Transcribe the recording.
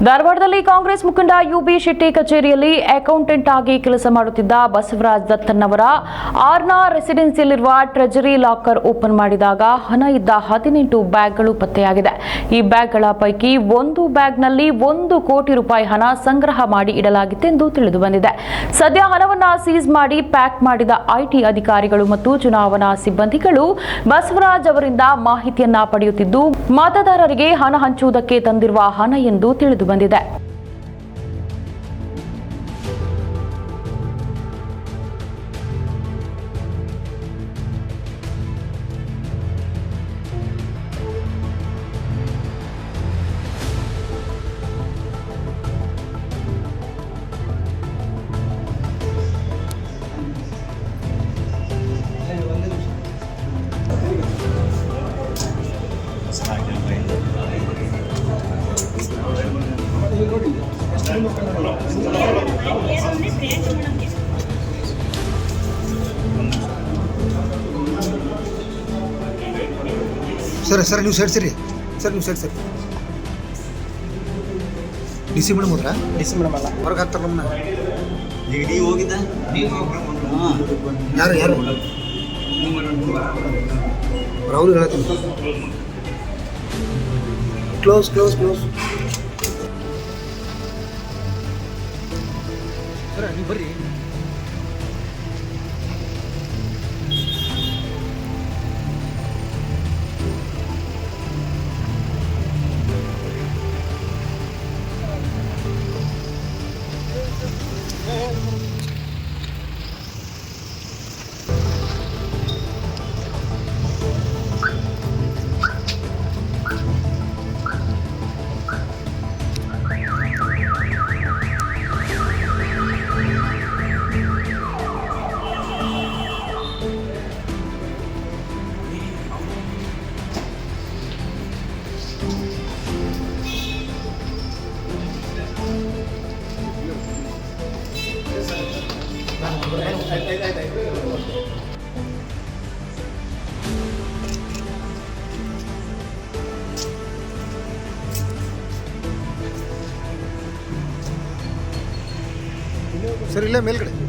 ಧಾರವಾಡದಲ್ಲಿ ಕಾಂಗ್ರೆಸ್ ಮುಖಂಡ ಯುಬಿ ಶೆಟ್ಟಿ ಕಚೇರಿಯಲ್ಲಿ ಅಕೌಂಟೆಂಟ್ ಆಗಿ ಕೆಲಸ ಮಾಡುತ್ತಿದ್ದ ಬಸವರಾಜ್ ದತ್ತನ್ನವರ ಆರ್ನಾ ರೆಸಿಡೆನ್ಸಿಯಲ್ಲಿರುವ ಟ್ರೆಜರಿ ಲಾಕರ್ ಓಪನ್ ಮಾಡಿದಾಗ ಹಣ ಇದ್ದ 18 ಬ್ಯಾಗ್ಗಳು ಪತ್ತೆಯಾಗಿದೆ. ಈ ಬ್ಯಾಗ್ಗಳ ಪೈಕಿ ಒಂದು ಬ್ಯಾಗ್ನಲ್ಲಿ 1 ಕೋಟಿ ರೂಪಾಯಿ ಹಣ ಸಂಗ್ರಹ ಮಾಡಿ ಇಡಲಾಗಿತ್ತೆಂದು ತಿಳಿದುಬಂದಿದೆ. ಸದ್ಯ ಹಣವನ್ನು ಸೀಸ್ ಮಾಡಿ ಪ್ಯಾಕ್ ಮಾಡಿದ ಐಟಿ ಅಧಿಕಾರಿಗಳು ಮತ್ತು ಚುನಾವಣಾ ಸಿಬ್ಬಂದಿಗಳು ಬಸವರಾಜ್ ಅವರಿಂದ ಮಾಹಿತಿಯನ್ನ ಪಡೆಯುತ್ತಿದ್ದು, ಮತದಾರರಿಗೆ ಹಣ ಹಂಚುವುದಕ್ಕೆ ತಂದಿರುವ ಹಣ ಎಂದು ತಿಳಿದುಬಂದಿದೆ. ಸರ್ ನೀವು ಸೇರ್ಸಿರಿ ಸರ್, ನೀವು ಸೇರ್ಸಿರಿ. ಡಿ ಸಿ ಮೇಡಮ್ ಹೋದ್ರಾ? ಡಿ ಸಿ ಮೇಡಮ್ ಅಲ್ಲ, ಹೊರಗೆ ಹಾಕ್ತಾರೆ ನಮ್ಮನ್ನ. ನೀವು ಹೋಗಿದ್ದ ಯಾರು ರಾಹುಲ್ ಹೇಳ್ತೀನಿ. ಕ್ಲೋಸ್ ಸರ್ ನೀವು ಬರ್ರಿ. ಸರ್ ಇಲ್ಲೇ ಮೇಲ್ಗಡೆ